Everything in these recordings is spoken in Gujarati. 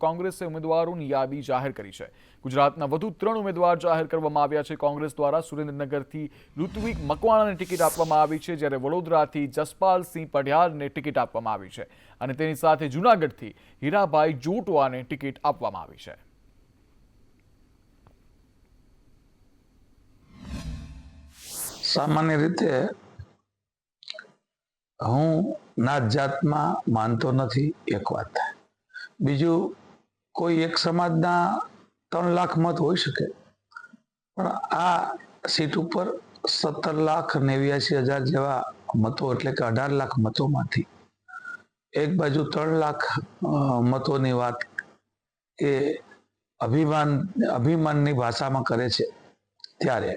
કોંગ્રેસે ઉમેદવારોની યાદી જાહેર કરી છે। ગુજરાતના વધુ 3 ઉમેદવાર જાહેર કરવામાં આવ્યા છે। કોંગ્રેસ દ્વારા સુરેન્દ્રનગરથી ઋત્વિક મકવાણાને ટિકિટ આપવામાં આવી છે, જ્યારે વડોદરાથી જસપાલસિંહ પઢિયારને ટિકિટ આપવામાં આવી છે અને તેની સાથે જૂનાગઢથી હીરાભાઈ જોટવાને ટિકિટ આપવામાં આવી છે। सामान्य रीते हूँ नात जात में मानतो नहीं। एक बात बीजू कोई एक समाजना 3 लाख मत हो सके, पण आ सीट पर 17,89,000 जेवा मतो एटले के 18 लाख मतों मांथी एक बाजू 3 लाख मतों नी वात ए अभिमाननी भाषा में करे छे, त्यारे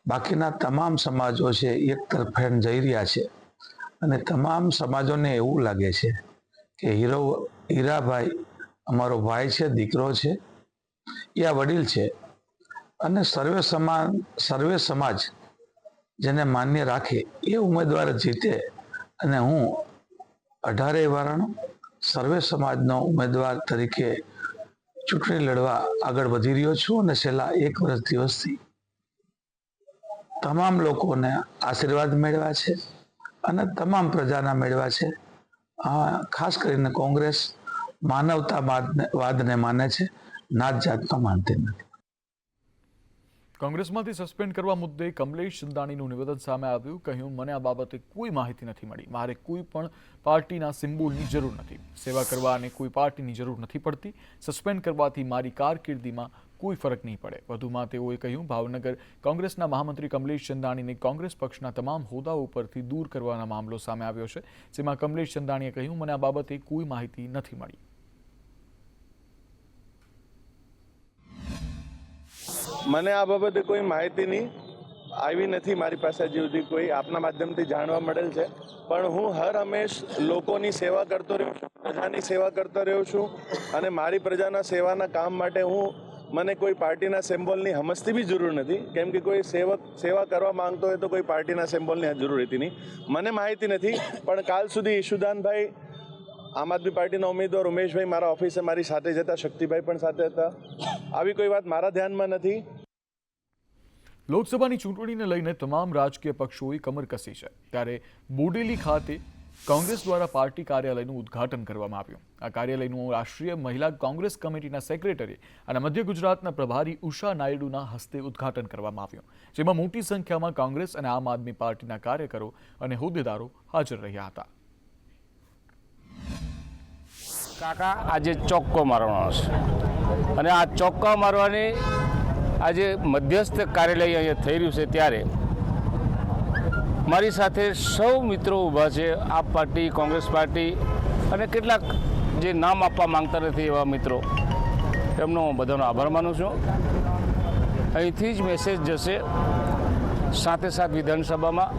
बाकीना तमाम समाजों से एक तरफे जई रह्या छे अने तमाम समाजों ने एवुं लागे छे के हीराभाई अमारो भाई छे, दीकरो छे या वडील छे अने सर्वे समाज जेने मान्य राखे ए उम्मीदवार जीते अने हूँ 18 वारानो सर्वे समाजनो उम्मीदवार तरीके चूंटणी लड़वा आगळ वधी रह्यो छुं अने छेल्ला 1 वर्ष दिवसथी तमाम लोकोने आशीर्वाद मेळव्या छे अने तमाम प्रजाना मेळव्या छे। खास करीने कोंग्रेस मानवतावादने माने छे, नात जातनो मानती नथी। कांग्रेसमांथी सस्पेन्ड करवा मुद्दे कमलेश चंदाणीनुं निवेदन सामे आव्युं। कह्युं, मने आ बाबते कोई माहिती नथी मळी। मारे कोई पण पार्टीना सिम्बोलनी जरूर नथी। सेवा करवाने कोई पार्टीनी जरूर नथी पड़ती। सस्पेन्ड करवाथी मारी कारकिर्दीमां कोई फरक नहीं पड़े। वधुमां तेओए कह्युं, भावनगर कांग्रेसना महामंत्री कमलेश चंदाणीने कांग्रेस पक्षना तमाम होद्दाओ परथी दूर करवाना मामलो सामे आव्यो छे, जेमां कमलेश चंदाणीए कह्युं, मने आ बाबते कोई माहिती नथी मळी। મને આ બાબતે કોઈ માહિતી નહીં આવી નથી મારી પાસે હજી સુધી કોઈ આપના માધ્યમથી જાણવા મળેલ છે, પણ હું હર હંમેશ લોકોની સેવા કરતો રહ્યો છું, પ્રજાની સેવા કરતો રહ્યો છું અને મારી પ્રજાના સેવાના કામ માટે હું મને કોઈ પાર્ટીના સિમ્બોલની હમસતી બી જરૂર નથી, કેમ કે કોઈ સેવા કરવા માંગતો હોય તો કોઈ પાર્ટીના સિમ્બોલની જરૂર રહેતી નહીં। મને માહિતી નથી, પણ કાલ સુધી ઈશુદાનભાઈ આમ આદમી પાર્ટીના ઉમેદવાર ઉમેશભાઈ મારા ઓફિસે મારી સાથે જ હતા, શક્તિભાઈ પણ સાથે હતા। આવી કોઈ વાત મારા ધ્યાનમાં નથી। લોકસભાની ચૂંટણીને લઈને તમામ રાજકીય પક્ષોએ કમર કસી છે, ત્યારે બોડેલી ખાતે કોંગ્રેસ દ્વારા પાર્ટી કાર્યાલયનું ઉદ્ઘાટન કરવામાં આવ્યું। આ કાર્યાલયનું રાષ્ટ્રીય મહિલા કોંગ્રેસ કમિટીના સેક્રેટરી અને મધ્ય ગુજરાતના પ્રભારી ઉષા નાયડુના હસ્તે ઉદ્ઘાટન કરવામાં આવ્યું, જેમાં મોટી સંખ્યામાં કોંગ્રેસ અને આમ આદમી પાર્ટીના કાર્યકરો અને હોદ્દેદારો હાજર રહ્યા હતા। કાકા આજે ચોક્કો મારવાનો છે અને આ ચોક્કા મારવાની આજે મધ્યસ્થ કાર્યાલય અહીંયા થઈ રહ્યું છે, ત્યારે મારી સાથે સૌ મિત્રો ઊભા છે। આપ પાર્ટી, કોંગ્રેસ પાર્ટી અને કેટલાક જે નામ આપવા માંગતા નથી એવા મિત્રો, એમનો હું બધાનો આભાર માનું છું। અહીંથી જ મેસેજ જશે સાથે સાથ વિધાનસભામાં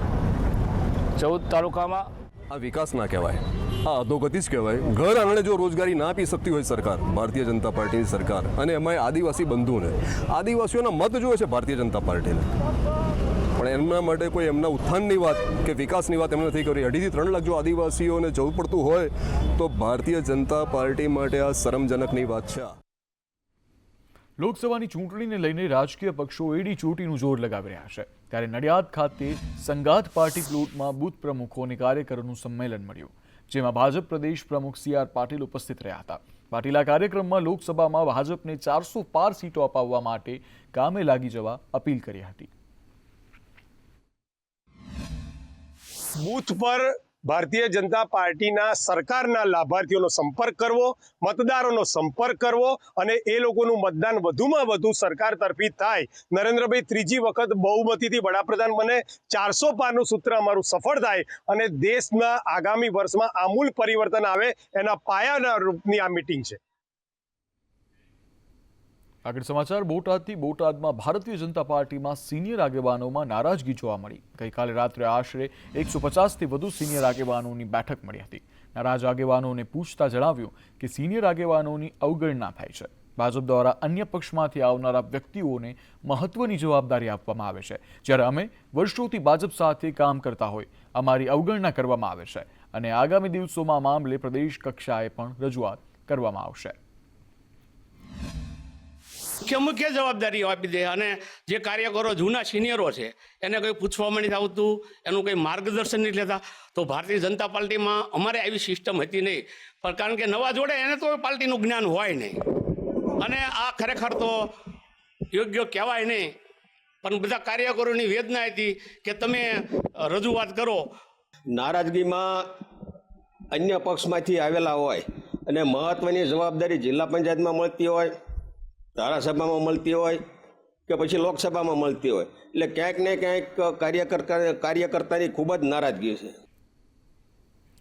14 તાલુકામાં। આ વિકાસ ના કહેવાય, આ અધોગતિ જ કહેવાય। ઘર આંગણે જો રોજગારી ના આપી શકતી હોય સરકાર, ભારતીય જનતા પાર્ટીની સરકાર, અને એમાં આદિવાસી બંધુને, આદિવાસીઓના મત જોઈએ છે ભારતીય જનતા પાર્ટીને, પણ એમના માટે કોઈ એમના ઉત્થાનની વાત કે વિકાસની વાત એમને નથી કરી। 2.5 થી 3 લાખ જો આદિવાસીઓને જવું પડતું હોય તો ભારતીય જનતા પાર્ટી માટે આ શરમજનકની વાત છે। લોકસભાની ચૂંટણીને લઈને રાજકીય પક્ષો એડી ચોટીનું જોર લગાવી રહ્યા છે, ત્યારે નડિયાદ ખાતે સંગાત પાર્ટી પ્લોટમાં બૂથ પ્રમુખો અને કાર્યકરોનું સંમેલન મળ્યું, જેમાં ભાજપ પ્રદેશ પ્રમુખ CR પાટીલ ઉપસ્થિત રહ્યા હતા। પાટીલ આ કાર્યક્રમમાં લોકસભામાં ભાજપને 400 પાર સીટો અપાવવા માટે કામે લાગી જવા અપીલ કરી હતી। बूथ पर भारतीय जनता पार्टीना सरकारना लाभार्थीओनो संपर्क करवो, मतदारोनो संपर्क करवो अने ए लोकोनुं मतदान वधुमां वधु सरकार तरफी थाय। नरेन्द्रभाई त्रीजी वखत बहुमतीथी वडाप्रधान बने, 400 पारनुं सूत्र अमारुं सफल थाय अने देशना आगामी वर्षमां आमूल परिवर्तन आवे एना पायाना रूपनी आ मीटिंग छे। આગળ સમાચાર બોટાદથી। બોટાદમાં ભારતીય જનતા પાર્ટીમાં સિનિયર આગેવાનોમાં નારાજગી જોવા મળી। ગઈકાલે રાત્રે આશરે 150થી વધુ સિનિયર આગેવાનોની બેઠક મળી હતી। નારાજ આગેવાનોને પૂછતા જણાવ્યું કે સિનિયર આગેવાનોની અવગણના થાય છે। ભાજપ દ્વારા અન્ય પક્ષમાંથી આવનારા વ્યક્તિઓને મહત્વની જવાબદારી આપવામાં આવે છે, જ્યારે અમે વર્ષોથી ભાજપ સાથે કામ કરતા હોય અમારી અવગણના કરવામાં આવે છે અને આગામી દિવસોમાં મામલે પ્રદેશ કક્ષાએ પણ રજૂઆત કરવામાં આવશે। મુખ્ય જવાબદારીઓ આપી દે અને જે કાર્યકરો જૂના સિનિયરો છે એને કંઈ પૂછવામાં નથી આવતું, એનું કંઈ માર્ગદર્શન નથી લેતા. તો ભારતીય જનતા પાર્ટીમાં અમારે આવી સિસ્ટમ હતી નહીં, પણ કારણ કે નવા જોડે એને તો પાર્ટીનું જ્ઞાન હોય નહીં, અને આ ખરેખર તો યોગ્ય કહેવાય નહીં. પણ બધા કાર્યકરોની વેદના હતી કે તમે રજૂઆત કરો. નારાજગીમાં અન્ય પક્ષમાંથી આવેલા હોય અને મહત્વની જવાબદારી જિલ્લા પંચાયતમાં મળતી હોય, ધારાસભામાં મળતી હોય કે પછી લોકસભામાં મળતી હોય, એટલે ક્યાંક ને ક્યાંક કાર્યકર્તાની ખૂબ જ નારાજગી છે.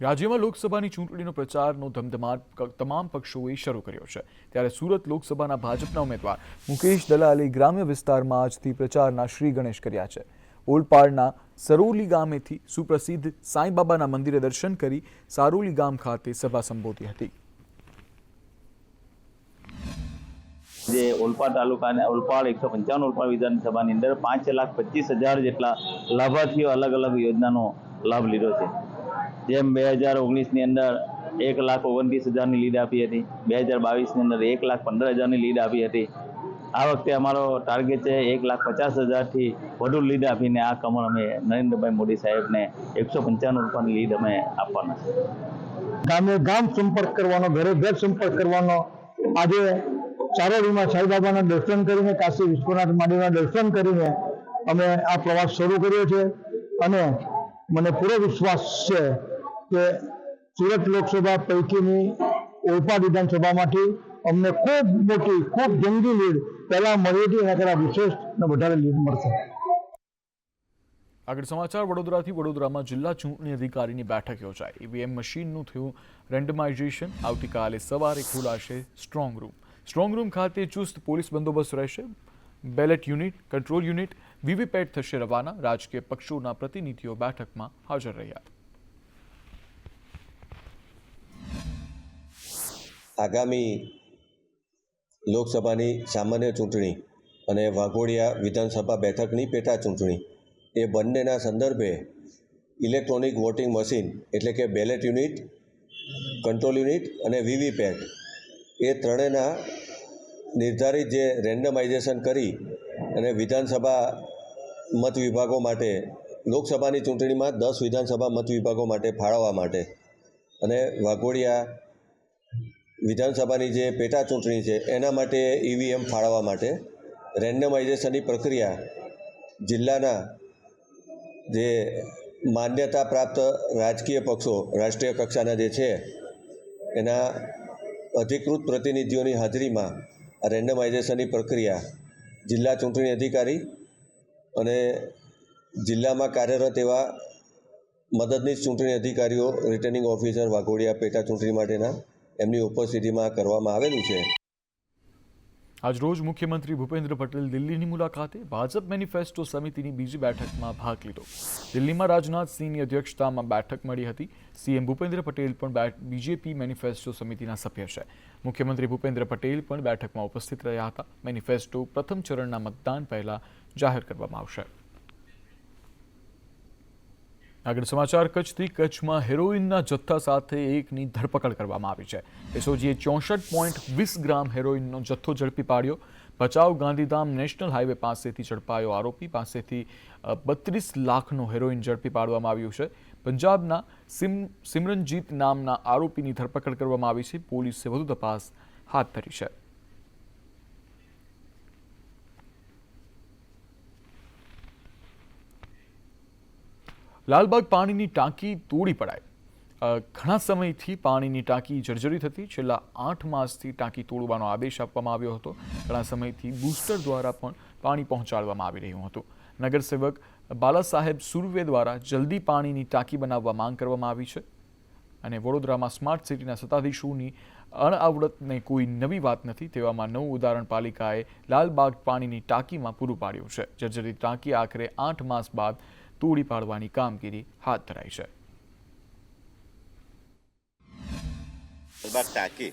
રાજ્યમાં લોકસભાની ચૂંટણીનો પ્રચારનો ધમધમાટ તમામ પક્ષોએ શરૂ કર્યો છે. ત્યારે સુરત લોકસભાના ભાજપના ઉમેદવાર મુકેશ દલાલે ગ્રામ્ય વિસ્તારમાં આજથી પ્રચારના શ્રી ગણેશ કર્યા છે. ઓલપાડના સરોલી ગામેથી સુપ્રસિદ્ધ સાંઈબાબાના મંદિરે દર્શન કરી સારોલી ગામ ખાતે સભા સંબોધી હતી. જે ઓલપાડ તાલુકાના ઓલપાડ 155 ઓલપાડ વિધાનસભાની અંદર 5,25,000 જેટલા લાભાર્થીઓ અલગ અલગ યોજનાનો લાભ લીધો છે. જેમ 2019ની અંદર 1,29,000ની લીડ આપી હતી, 2022ની અંદર 1,15,000ની લીડ આપી હતી. આ વખતે અમારો ટાર્ગેટ છે 1,50,000થી વધુ લીડ આપીને આ કમળ અમે નરેન્દ્રભાઈ મોદી સાહેબને 155 રૂપિયાની લીડ અમે આપવાના છે. ગામે ગામ સંપર્ક કરવાનો, ઘરે ઘર સંપર્ક કરવાનો. આજે સારોલીમાં સાંઈબાબાના દર્શન કરીને, કાશી વિશ્વનાથ મહાદેવના દર્શન કરીને અમે આ પ્રવાસ શરૂ કર્યો છે. અને મને પૂરો વિશ્વાસ છે કે સુરત લોકસભા પૈકીની ઓલપાડ વિધાનસભામાંથી અમને ખૂબ મોટી, ખૂબ જંગી લીડ પહેલા મળી હતી, એના કરતાં વિશેષ અને વધારે લીડ મળશે. આગળ સમાચાર વડોદરાથી. વડોદરામાં જિલ્લા ચૂંટણી અધિકારીની બેઠક યોજાઈ. ઈવીએમ મશીનનું થયું રેન્ડમાઇઝેશન. આવતીકાલે સવારે ખોલાશે સ્ટ્રોંગ રૂમ. સ્ટ્રોંગ રૂમ ખાતે ચુસ્ત પોલીસ બંદોબસ્ત રહેશે. Ballot unit, control unit, VVPAT થશે રવાના. રાજકીય પક્ષોના પ્રતિનિધિઓ બેઠકમાં હાજર રહ્યા. આગામી લોકસભાની સામાન્ય ચૂંટણી અને વાઘોડિયા વિધાનસભા બેઠકની પેટા ચૂંટણી એ બંનેના સંદર્ભે ઇલેક્ટ્રોનિક વોટિંગ મશીન એટલે કે બેલેટ યુનિટ, કંટ્રોલ યુનિટ અને વીવીપેટ એ ત્રણેયના નિર્ધારિત જે રેન્ડમાઇઝેશન કરી અને વિધાનસભા મત વિભાગો માટે, લોકસભાની ચૂંટણીમાં 10 વિધાનસભા મત વિભાગો માટે ફાળવવા માટે અને વાઘોડિયા વિધાનસભાની જે પેટા ચૂંટણી છે એના માટે ઈવીએમ ફાળવવા માટે રેન્ડમાઇઝેશનની પ્રક્રિયા જિલ્લાના જે માન્યતા પ્રાપ્ત રાજકીય પક્ષો, રાષ્ટ્રીય કક્ષાના જે છે એના અધિકૃત પ્રતિનિધિઓની હાજરીમાં આ રેન્ડમાઇઝેશનની પ્રક્રિયા જિલ્લા ચૂંટણી અધિકારી અને જિલ્લામાં કાર્યરત એવા મદદનીશ ચૂંટણી અધિકારીઓ, રિટર્નિંગ ઓફિસર વાઘોડિયા પેટા ચૂંટણી માટેના એમની ઉપસ્થિતિમાં કરવામાં આવેલું છે. આજરોજ મુખ્યમંત્રી ભૂપેન્દ્ર પટેલ દિલ્હીની મુલાકાતે. ભાજપ મેનિફેસ્ટો સમિતિની બીજી બેઠકમાં ભાગ લીધો. દિલ્હીમાં રાજનાથ સિંહની અધ્યક્ષતામાં બેઠક મળી હતી. સીએમ ભૂપેન્દ્ર પટેલ પણ બીજેપી મેનિફેસ્ટો સમિતિના સભ્ય છે. મુખ્યમંત્રી ભૂપેન્દ્ર પટેલ પણ બેઠકમાં ઉપસ્થિત રહ્યા હતા. મેનિફેસ્ટો પ્રથમ ચરણના મતદાન પહેલા જાહેર કરવામાં આવશે. આગળ સમાચાર કચ્છથી. કચ્છમાં હેરોઇનના જથ્થા સાથે એકની ધરપકડ કરવામાં આવી છે. એસઓજીએ 64.20 ગ્રામ હેરોઇનનો જથ્થો ઝડપી પાડ્યો. ભચાઉ ગાંધીધામ નેશનલ હાઈવે પાસેથી ઝડપાયો આરોપી પાસેથી 32 લાખનો હેરોઇન ઝડપી પાડવામાં આવ્યું છે. પંજાબના સિમરનજીત નામના આરોપીની ધરપકડ કરવામાં આવી છે. પોલીસે વધુ તપાસ હાથ ધરી છે. લાલબાગ પાણીની ટાંકી તોડી પડાય. ઘણા સમયથી પાણીની ટાંકી જર્જરિત હતી. છેલ્લા 8 માસથી ટાંકી તોડવાનો આદેશ આપવામાં આવ્યો હતો. ઘણા સમયથી બૂસ્ટર દ્વારા પણ પાણી પહોંચાડવામાં આવી રહ્યું હતું. નગરસેવક બાલાસાહેબ સુર્વે દ્વારા જલ્દી પાણીની ટાંકી બનાવવા માંગ કરવામાં આવી છે. અને વડોદરામાં સ્માર્ટ સિટીના સત્તાધીશોની અણઆવડતને કોઈ નવી વાત નથી. તેવામાં નવું ઉદાહરણ પાલિકાએ લાલબાગ પાણીની ટાંકીમાં પૂરું પાડ્યું છે. જર્જરિત ટાંકી આખરે 8 માસ બાદ તોડી પાડવાની કામગીરી હાથ ધરાઈ છે. ટાંકી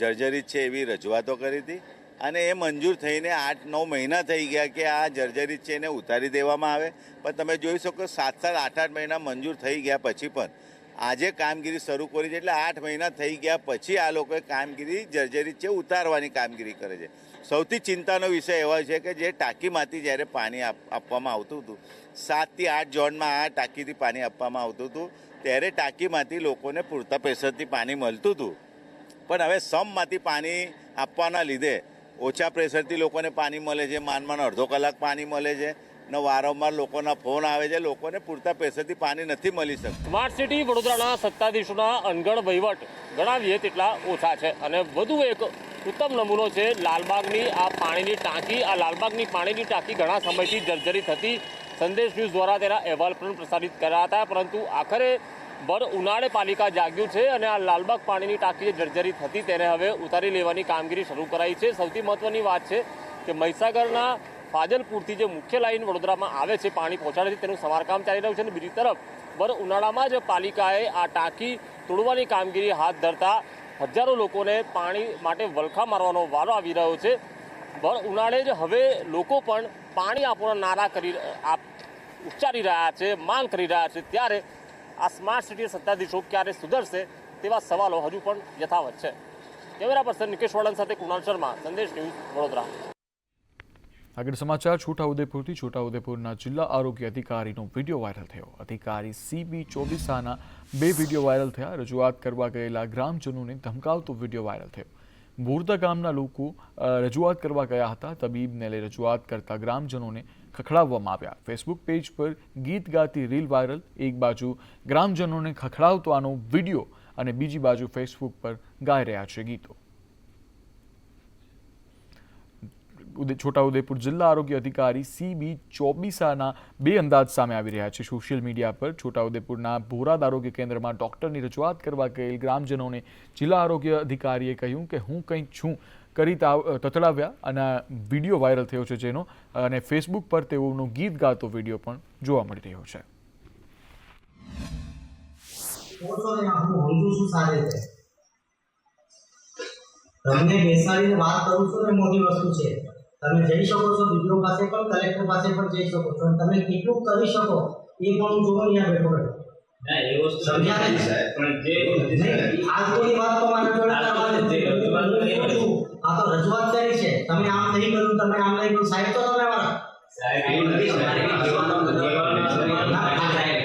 જર્જરિત છે એવી રજૂઆતો કરી હતી અને એ મંજૂર થઈને 8-9 મહિના થઈ ગયા કે આ જર્જરિત છે એને ઉતારી દેવામાં આવે. પણ તમે જોઈ શકો 7-8 મહિના મંજૂર થઈ ગયા પછી પણ આજે કામગીરી શરૂ કરી છે, એટલે 8 મહિના થઈ ગયા પછી આ લોકોએ કામગીરી જર્જરિત છે ઉતારવાની કામગીરી કરે છે. સૌથી ચિંતાનો વિષય એવો છે કે જે ટાંકીમાંથી જ્યારે પાણી આપવામાં આવતું હતું, 7 થી 8 ઝોનમાં આ ટાંકીથી પાણી આપવામાં આવતું હતું, ત્યારે ટાંકીમાંથી લોકોને પૂરતા પ્રેશરથી પાણી મળતું હતું. પણ હવે સમમાંથી પાણી આપવાના લીધે ઓછા પ્રેશરથી લોકોને પાણી મળે છે, માનમાં અડધો કલાક પાણી મળે છે ને વારંવાર લોકોના ફોન આવે છે, લોકોને પૂરતા પ્રેશરથી પાણી નથી મળી શકતું. સ્માર્ટ સિટી વડોદરાના સત્તાધીશોના અનગઢ વહીવટ ગણાવીએ તેટલા ઓછા છે અને વધુ એક ઉત્તમ નમૂનો છે લાલબાગની આ પાણીની ટાંકી. આ લાલબાગની પાણીની ટાંકી ઘણા સમયથી જર્જરિત હતી. સંદેશ ન્યૂઝ દ્વારા તેના અહેવાલ પણ પ્રસારિત કર્યા હતા, પરંતુ આખરે ભર ઉનાળે પાલિકા જાગ્યું છે અને આ લાલબાગ પાણીની ટાંકી જે જર્જરિત હતી તેને હવે ઉતારી લેવાની કામગીરી શરૂ કરાઈ છે. સૌથી મહત્વની વાત છે કે મહીસાગરના ફાજલપુરથી જે મુખ્ય લાઈન વડોદરામાં આવે છે પાણી પહોંચાડે છે તેનું સમારકામ ચાલી રહ્યું છે અને બીજી તરફ ભર ઉનાળામાં જ પાલિકાએ આ ટાંકી તોડવાની કામગીરી હાથ ધરતા હજારો લોકોને પાણી માટે વલખા મારવાનો વારો આવી રહ્યો છે. ભર ઉનાળે જ હવે લોકો પણ પાણી આપવાના નારા ઉચ્ચારી રહ્યા છે, માંગ કરી રહ્યા છે. ત્યારે આ સ્માર્ટ સિટી સત્તાધીશો ક્યારે સુધરશે તેવા સવાલો હજુ પણ યથાવત છે. કેમેરા પર્સન નિકેશ વળન સાથે કુણાલ શર્મા, સંદેશ ન્યૂઝ, વડોદરા. આગળ સમાચાર છોટાઉદેપુરથી. છોટાઉદેપુરના જિલ્લા આરોગ્ય અધિકારીનો વિડીયો વાયરલ થયો. અધિકારી CB ચોબીસાના 2 વિડીયો વાયરલ થયા. રજૂઆત કરવા ગયેલા ગ્રામજનોને ધમકાવતો વિડીયો વાયરલ થયો. બોરદા ગામના લોકો રજૂઆત કરવા ગયા હતા. તબીબને લઈ રજૂઆત કરતા ગ્રામજનોને ખખડાવવામાં આવ્યા. ફેસબુક પેજ પર ગીત ગાતી રીલ વાયરલ. એક બાજુ ગ્રામજનોને ખખડાવતો આનો વિડીયો અને બીજી બાજુ ફેસબુક પર ગાઈ રહ્યા છે ગીતો. છોટાઉદેપુર જિલ્લા આરોગ્ય અધિકારી CB ચોબીસાના 2 અંદાજ સામે આવી રહ્યા છે સોશિયલ મીડિયા પર. છોટાઉદેપુરના બોરાદ આરોગ્ય કેન્દ્રમાં ડોક્ટરની રજૂઆત કરવા ગયેલ ગ્રામજનોને જિલ્લા આરોગ્ય અધિકારીએ કહ્યું કે હું કંઈક છું કરી તતડાવ્યા અને વિડીયો વાયરલ થયો છે જેનો, અને ફેસબુક પર તેઓનો ગીત ગાતો વિડીયો પણ જોવા મળી રહ્યો છે. તમને બેસાડીને વાત કરું છું ને મોટી વસ્તુ છે. તમે જઈ શકો છો ડીડીઓ પાસે પણ, કલેક્ટર પાસે પણ જઈ શકો છો. તમે કેટલું કરી શકો એ પણ હું જોવા અહીંયા બેઠો બેઠો. ના એ વસ્તુ સમજ્યા નહીં સાહેબ, પણ જે આજ કોઈ વાત તો મારે જોડે કરવાની આ તો રજૂઆત કરી છે. તમે આમ નહીં કર્યું, તમે આમ નહીં કર્યું, સાહેબ તો તમે મારા સાહેબ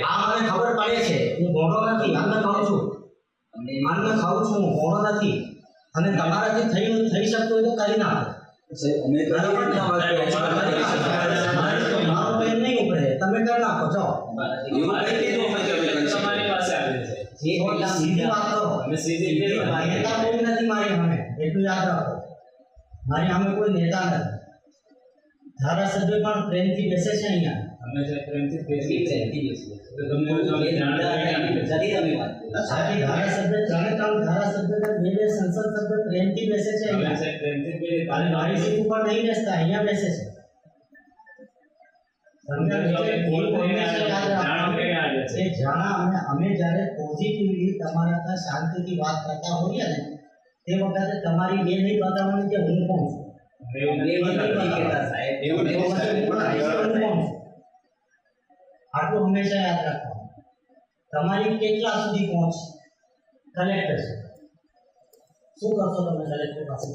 આ મને ખબર પડે છે. હું ભોળો નથી, અન્ન ખાઉં છું, અન્ન ખાઉં છું, હું ભોળો નથી. અને તમારાથી થઈ શકતું હોય તો કરી નાખો. મારો પેન નહીં ઉપડે, તમે કરી નાખો. જાઓ સીધી વાત કરો. નેતા કોઈ નથી મારી સામે, એટલું યાદ રાખો. મારી સામે કોઈ નેતા નથી. ધારાસભ્ય પણ પ્રેમથી બેસે છે અહીંયા. અમે પ્રેમથી બેસી છે. ધારાસભ્ય સંસદ સભ્ય પ્રેમથી બેસે છે. મારી સીટ ઉપર નહીં બેસતા, અહીંયા બેસે છે. અમે જ્યારે પોઝિટિવલી તમારા શાંતિથી વાત કરતા હોઈએ ને તે વખતે તમારી એ નહીં બતાવવાની કે હું કોણ છું. આટલું હંમેશા યાદ રાખવાનું. તમારી કેટલા સુધી પહોંચ કલેક્ટર છે, શું કરશો તમે કલેક્ટર પાસે?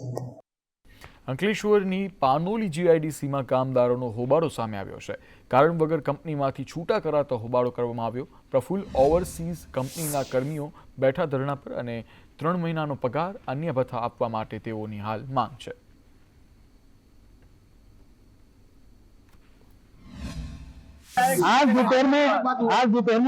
અંકલેશ્વરની પાનોલી GIDCમાં કામદારોનો હોબાળો સામે આવ્યો છે. કારણ વગર કંપનીમાંથી છૂટા કરાતો હોબાળો કરવામાં આવ્યો. પ્રફુલ્લ ઓવરસીઝ કંપનીના કર્મીઓ બેઠા ધરણા પર અને 3 મહિનાનો પગાર, અન્ય ભથ્થા આપવા માટે તેઓની હાલ માંગ છે. आज दोपहर में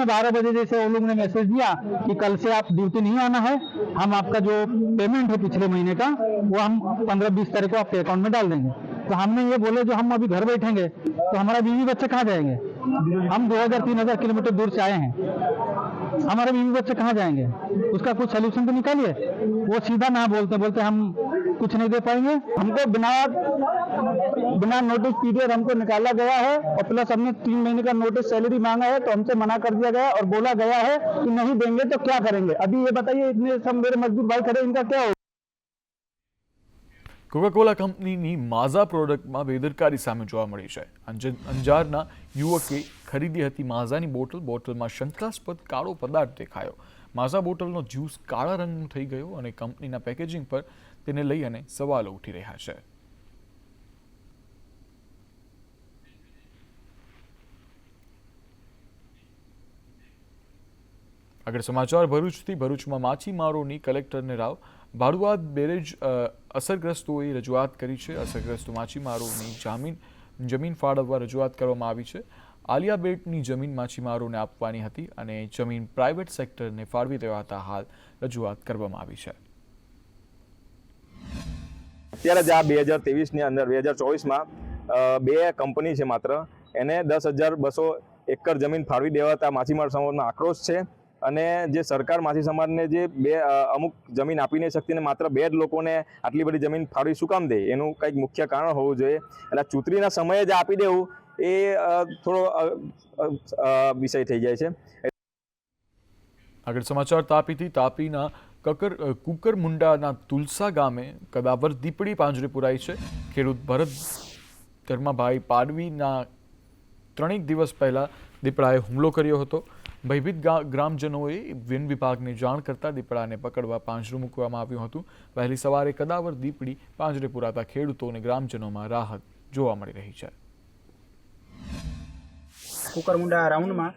12 बजे जैसे वो लोग ने मैसेज दिया कि कल से आप ड्यूटी नहीं आना है, हम आपका जो पेमेंट है पिछले महीने का वो हम 15-20 तारीख को आपके अकाउंट में डाल देंगे. तो हमने ये बोले जो हम अभी घर बैठेंगे तो हमारा बीवी बच्चे कहाँ जाएंगे? हम 2000-3000 किलोमीटर दूर से आए हैं, हमारे बीवी बच्चे कहाँ जाएंगे? उसका कुछ सोल्यूशन तो निकालिए. वो सीधा ना बोलते हम कुछ नहीं दे पाएंगे. हमको बिना नोटिस पीरियड हमको निकाला गया है और प्लस हमने 3 महीने का नोटिस सैलरी मांगा है तो हमसे मना कर दिया गया और बोला गया है कि नहीं देंगे तो क्या करेंगे. अभी ये बताइए, इतने सब मेरे मजदूर भाई खड़े, इनका क्या होगा? કોકાકોલા કંપનીની માઝા પ્રોડક્ટમાં બેદરકારી સામે જોવા મળી છે. અંજારના યુવકે ખરીદી હતી માઝાની બોટલમાં શંકાસ્પદ કાળો પદાર્થ દેખાયો. માઝા બોટલનો જ્યુસ કાળા રંગનું થઈ ગયો અને કંપનીના પેકેજિંગ પર તેને લઈ અને સવાલો ઉઠી રહ્યા છે. આગળ સમાચાર ભરૂચથી. ભરૂચમાં માછીમારોની કલેક્ટરને રાવ. ભાડુઆત બેરેજ અસરગ્રસ્તોએ રજૂઆત કરી છે. અસરગ્રસ્ત માછીમારોની જમીન ફાળવવા રજૂઆત કરવામાં આવી છે. આલિયા બેટની જમીન માછીમારોને આપવાની હતી અને જમીન પ્રાઇવેટ સેક્ટરને ફાળવી દેવાતા હાલ રજૂઆત કરવામાં આવી છે. અત્યારે જ આ 2023ની અંદર 2024માં બે કંપની છે માત્ર, એને 10,200 એકર જમીન ફાળવી દેવાતા માછીમાર સમાજનો આક્રોશ છે. અને જે સરકાર માછી સમાજને જે અમુક જમીન આપી નહીં શકતી ને માત્ર 2 જ લોકોને આટલી બધી જમીન ફાળવી શું કામ દે, એનું કંઈક મુખ્ય કારણ હોવું જોઈએ. એટલે ચૂંટણીના સમયે જ આપી દેવું એ થોડો વિષય થઈ જાય છે. આગળ સમાચાર તાપીથી. તાપીના કુકરમુંડાના તુલસા ગામે કદાવર દીપડી પાંજરે પુરાઈ છે. ખેડૂત ભરત ધર્માભાઈ પાડવીના 3 દિવસ પહેલા દીપડાએ હુમલો કર્યો હતો. ભયભીત ગ્રામજનોએ વન વિભાગને જાણ કરતા દીપડાને પકડવા પાંજરું મૂકવામાં આવ્યું હતું. વહેલી સવારે કદાવર દીપડી પાંજરે પુરાતા ખેડૂતો અને ગ્રામજનોમાં રાહત જોવા મળી રહી છે. કુકરમુંડા રાઉન્ડમાં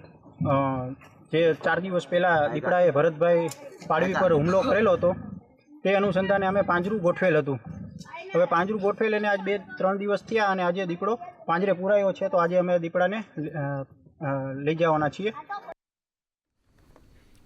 જે 4 દિવસ પહેલાં દીપડાએ ભરતભાઈ પાડવી પર હુમલો કરેલો હતો તે અનુસંધાને અમે પાંજરું ગોઠવેલ હતું. હવે પાંજરું ગોઠવેલ અને આજ 2-3 દિવસ થયા અને આજે દીપડો પાંજરે પુરાયો છે, તો આજે અમે દીપડાને લઈ જવાના છીએ.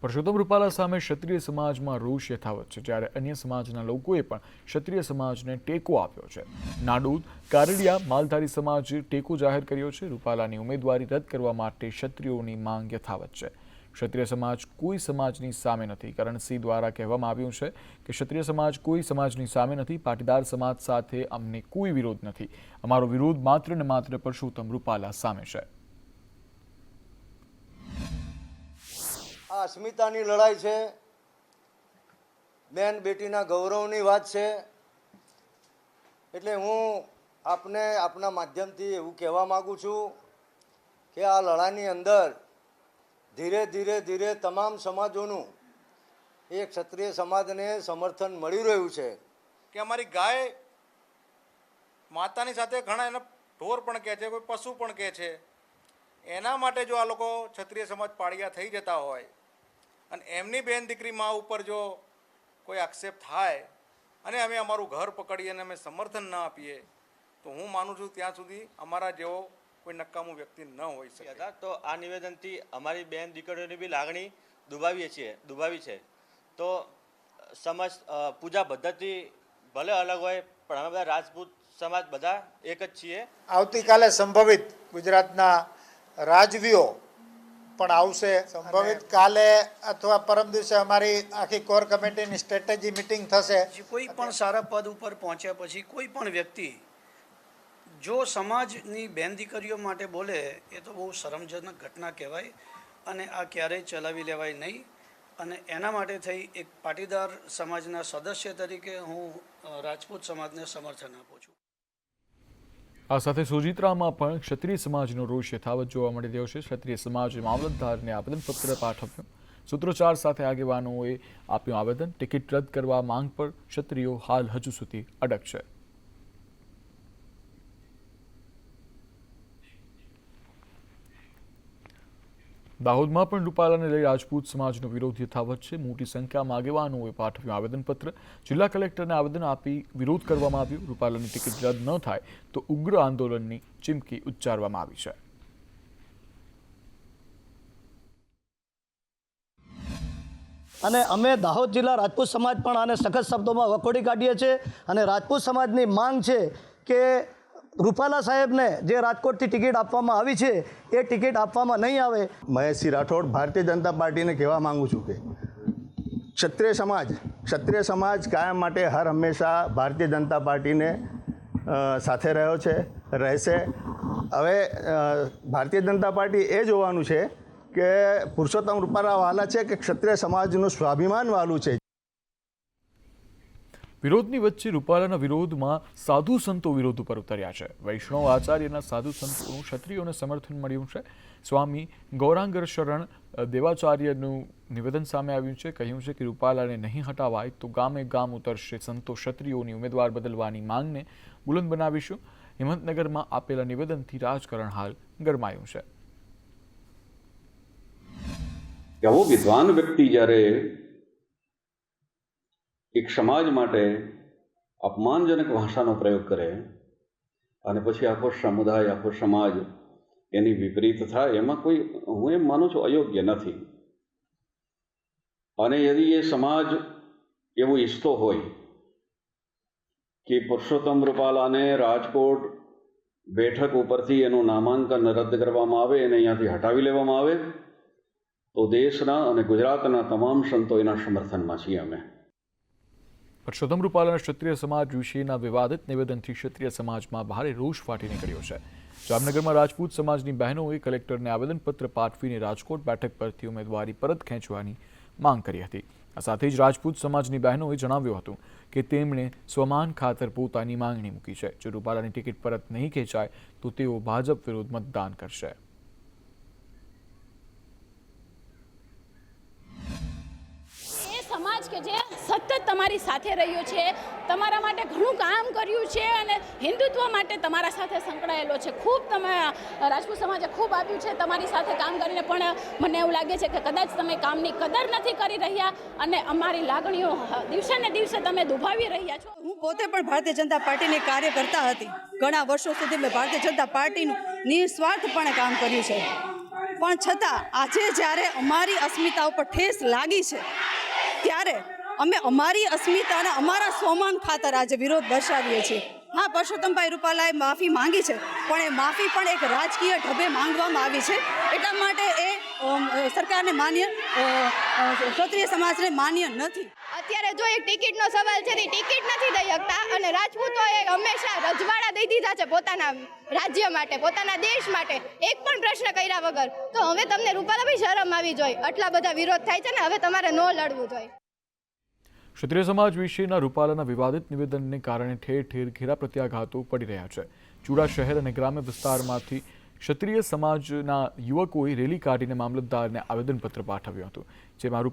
પરસોત્તમ રૂપાલા સામે ક્ષત્રિય સમાજમાં રોષ યથાવત છે, જ્યારે અન્ય સમાજના લોકોએ પણ ક્ષત્રિય સમાજને ટેકો આપ્યો છે. નાડોદ, કારડિયા, માલધારી સમાજે ટેકો જાહેર કર્યો છે. રૂપાલાની ઉમેદવારી રદ કરવા માટે ક્ષત્રિયોની માંગ યથાવત છે. ક્ષત્રિય સમાજ કોઈ સમાજની સામે નથી. કરણસિંહ દ્વારા કહેવામાં આવ્યું છે કે ક્ષત્રિય સમાજ કોઈ સમાજની સામે નથી. પાટીદાર સમાજ સાથે અમને કોઈ વિરોધ નથી. અમારો વિરોધ માત્ર ને માત્ર પરસોત્તમ રૂપાલા સામે છે. આ અસ્મિતાની લડાઈ છે, બેન બેટીના ગૌરવની વાત છે. એટલે હું આપને આપના માધ્યમથી એવું કહેવા માગું છું કે આ લડાઈની અંદર ધીરે તમામ સમાજોનું એ ક્ષત્રિય સમાજને સમર્થન મળી રહ્યું છે. કે અમારી ગાય માતાની સાથે ઘણા એને ઢોર પણ કહે છે, કોઈ પશુ પણ કહે છે. એના માટે જો આ લોકો ક્ષત્રિય સમાજ પાળિયા થઈ જતા હોય અને એમની બેન દીકરી મા ઉપર જો કોઈ આક્ષેપ થાય અને અમે અમારું ઘર પકડીએ અને અમે સમર્થન ન આપીએ તો હું માનું છું ત્યાં સુધી અમારા જેવો કોઈ નકામું વ્યક્તિ ન હોઈ શકે. તો આ નિવેદનથી અમારી બેન દીકરીઓની બી લાગણી દુભાવી છે. તો સમાજ પૂજા પદ્ધતિ ભલે અલગ હોય પણ અમે બધા રાજપૂત સમાજ બધા એક જ છીએ. આવતીકાલે સંભવિત ગુજરાતના રાજવીઓ પણ આવશે. સંભવિત કાલે અથવા પરમ દિવસે અમારી આખી કોર કમિટીની સ્ટ્રેટેજી મિટિંગ થશે. કોઈ પણ સારા પદ ઉપર પહોંચ્યા પછી કોઈ પણ વ્યક્તિ જો સમાજની બેન દીકરીઓ માટે બોલે એ તો બહુ શરમજનક ઘટના કહેવાય અને આ ક્યારેય ચલાવી લેવાય નહીં. અને એના માટે થઈ એક પાટીદાર સમાજના સદસ્ય તરીકે હું રાજપૂત સમાજને સમર્થન આપું છું. આ સાથે સોજિત્રામાં પણ ક્ષત્રિય સમાજનો રોષ યથાવત જોવા મળી રહ્યો છે. ક્ષત્રિય સમાજે મામલતદારને આવેદનપત્ર પાઠવ્યું. સૂત્રોચ્ચાર સાથે આગેવાનોએ આપ્યું આવેદન. ટિકિટ રદ કરવા માંગ પર ક્ષત્રિયો હાલ હજુ સુધી અડગ છે. દાહોદમાં પણ રૂપાલાને લઈ રાજપૂત સમાજનો વિરોધ યથાવત છે. મોટી સંખ્યામાં આગેવાનોએ પાઠવ્યું આવેદનપત્ર. જિલ્લા કલેક્ટરને આવેદન આપી વિરોધ કરવામાં આવ્યો. રૂપાલાની ટિકિટ રદ ન થાય તો ઉગ્ર આંદોલનની ચીમકી ઉચ્ચારવામાં આવી છે. અને અમે દાહોદ જિલ્લા રાજપૂત સમાજ પણ આને સખત શબ્દોમાં વખોડી કાઢીએ છીએ અને રાજપૂત સમાજની માંગ છે કે રૂપાલા સાહેબને જે રાજકોટથી ટિકિટ આપવામાં આવી છે એ ટિકિટ આપવામાં નહીં આવે. મહેશસિંહ રાઠોડ ભારતીય જનતા પાર્ટીને કહેવા માંગુ છું કે ક્ષત્રિય સમાજ કાયમ માટે હર હંમેશા ભારતીય જનતા પાર્ટીને સાથે રહ્યો છે, રહેશે. હવે ભારતીય જનતા પાર્ટી એ જોવાનું છે કે પુરુષોત્તમ રૂપાલા વાલા છે કે ક્ષત્રિય સમાજનું સ્વાભિમાન વાલું છે. વિરોધની વચ્ચે રૂપાલાના વિરોધમાં સાધુ સંતો વિરોધ ઉપર ઉતર્યા છે. વૈષ્ણવ આચાર્યના સાધુ સંતોનું ક્ષત્રિયોને સમર્થન મળ્યું છે. સ્વામી ગૌરાંગર શરણ દેવાચાર્યનું નિવેદન સામે આવ્યું છે. કહ્યું છે કે રૂપાલાને નહીં હટાવાય તો ગામે ગામ ઉતરશે સંતો. ક્ષત્રિયોની ઉમેદવાર બદલવાની માંગને બુલંદ બનાવીશું. હિંમતનગરમાં આપેલા નિવેદનથી રાજકારણ હાલ ગરમાયું છે. આવો વિદ્વાન વ્યક્તિ જ્યારે એક સમાજ માટે અપમાનજનક ભાષાનો પ્રયોગ કરે અને પછી આખો સમુદાય આખો સમાજ એની વિપરીત થાય, એમાં કોઈ, હું એમ માનું છું, અયોગ્ય નથી. અને યદિ એ સમાજ એવું ઈચ્છતો હોય કે પુરુષોત્તમ રૂપાલાને રાજકોટ બેઠક ઉપરથી એનું નામાંકન રદ કરવામાં આવે અને અહીંયાથી હટાવી લેવામાં આવે તો દેશના અને ગુજરાતના તમામ સંતો એના સમર્થનમાં છીએ અમે. પરસોત્તમ રૂપાલાના ક્ષત્રિય સમાજ વિશેના વિવાદિત નિવેદનથી ક્ષત્રિય સમાજમાં ભારે રોષ ફાટી નીકળ્યો છે. જામનગરમાં રાજપૂત સમાજની બહેનોએ કલેક્ટરને આવેદનપત્ર પાઠવીને રાજકોટ બેઠક પરથી ઉમેદવારી પરત ખેંચવાની માંગ કરી હતી. આ સાથે જ રાજપૂત સમાજની બહેનોએ જણાવ્યું હતું કે તેમણે સ્વમાન ખાતર પોતાની માંગણી મૂકી છે. જો રૂપાલાની ટિકિટ પરત નહીં ખેંચાય તો તેઓ ભાજપ વિરુદ્ધ મતદાન કરશે. સમાજ કે જે સતત તમારી સાથે રહ્યો છે, તમારા માટે ઘણું કામ કર્યું છે અને હિન્દુત્વ માટે તમારા સાથે સંકળાયેલો છે. ખૂબ તમે રાજપૂત સમાજે ખૂબ આપ્યું છે તમારી સાથે કામ કરીને, પણ મને એવું લાગે છે કે કદાચ તમે કામની કદર નથી કરી રહ્યા અને અમારી લાગણીઓ દિવસે ને દિવસે તમે દુભાવી રહ્યા છો. હું પોતે પણ ભારતીય જનતા પાર્ટીની કાર્યકર્તા હતી. ઘણા વર્ષો સુધી મેં ભારતીય જનતા પાર્ટીનું નિસ્વાર્થપણે કામ કર્યું છે, પણ છતાં આજે જ્યારે અમારી અસ્મિતા ઉપર ઠેસ લાગી છે ત્યારે અમે અમારી અસ્મિતા અને અમારા સ્વમાન ખાતર આજે વિરોધ દર્શાવીએ છીએ. હા, પરસોત્તમભાઈ રૂપાલાએ માફી માંગી છે, પણ એ માફી પણ એક રાજકીય ઢબે માંગવામાં આવી છે. એટલા માટે એ સરકારને માન્ય, ક્ષત્રિય સમાજને માન્ય નથી. અત્યારે જો એક ટિકિટનો સવાલ છે, ટિકિટ નથી દઈ શકતા અને રાજપૂતોએ હંમેશા રજવાડા દઈ દીધા છે પોતાના રાજ્ય માટે, પોતાના દેશ માટે, એક પણ પ્રશ્ન કર્યા વગર. તો હવે તમને રૂપાલાભાઈ શરમ આવી જોઈએ. આટલા બધા વિરોધ થાય છે ને, હવે તમારે ન લડવું જોઈએ. ક્ષત્રિય સમાજ વિશેના રૂપાલાના વિવાદિત નિવેદનને કારણે ઠેર ઠેર ઘેરા પ્રત્યાઘાતો પડી રહ્યા છે. ચૂડા શહેર અને ગ્રામ્ય વિસ્તારમાંથી ક્ષત્રિય સમાજના યુવકોએ રેલી કાઢીને મામલતદારને આવેદનપત્ર પાઠવ્યું હતું, જેમાં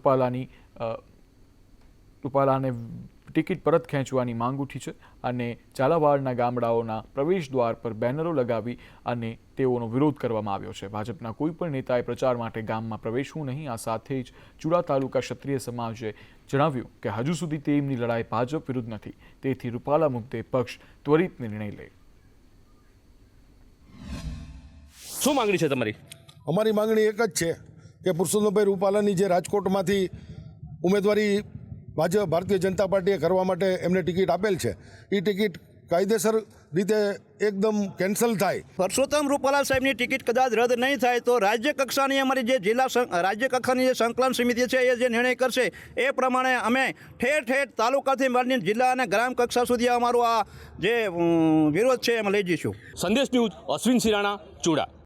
રૂપાલાને ટિકિટ પરત ખેંચવાની માંગ ઉઠી છે અને ઝાલાવાડના ગામડાઓના પ્રવેશ દ્વાર પર બેનરો લગાવી અને તેઓનો વિરોધ કરવામાં આવ્યો છે. ભાજપના કોઈપણ નેતાએ પ્રચાર માટે ગામમાં પ્રવેશવું નહીં. આ સાથે જ ચૂડા તાલુકા ક્ષત્રિય સમાજે જણાવ્યું કે હજુ સુધી તેમની લડાઈ ભાજપ વિરુદ્ધ નથી, તેથી રૂપાલા મુદ્દે પક્ષ ત્વરિત નિર્ણય લે. શું માંગણી છે તમારી? અમારી માંગણી એક જ છે કે પુરુષોત્તમભાઈ રૂપાલાની જે રાજકોટમાંથી ઉમેદવારી ભારતીય જનતા પાર્ટીએ કરવા માટે એમને ટિકિટ આપેલ છે, એ ટિકિટ કાયદેસર રીતે એકદમ કેન્સલ થાય. પરસોત્તમ રૂપાલા સાહેબની ટિકિટ કદાચ રદ નહીં થાય તો રાજ્ય કક્ષાની અમારી જે રાજ્ય કક્ષાની જે સંકલન સમિતિ છે એ જે નિર્ણય કરશે એ પ્રમાણે અમે ઠેર ઠેર તાલુકાથી માંડીને જિલ્લા અને ગ્રામ કક્ષા સુધી અમારો આ જે વિરોધ છે એમાં લઈ જઈશું. સંદેશ ન્યૂઝ, અશ્વિન સિરાણા, ચૂડા.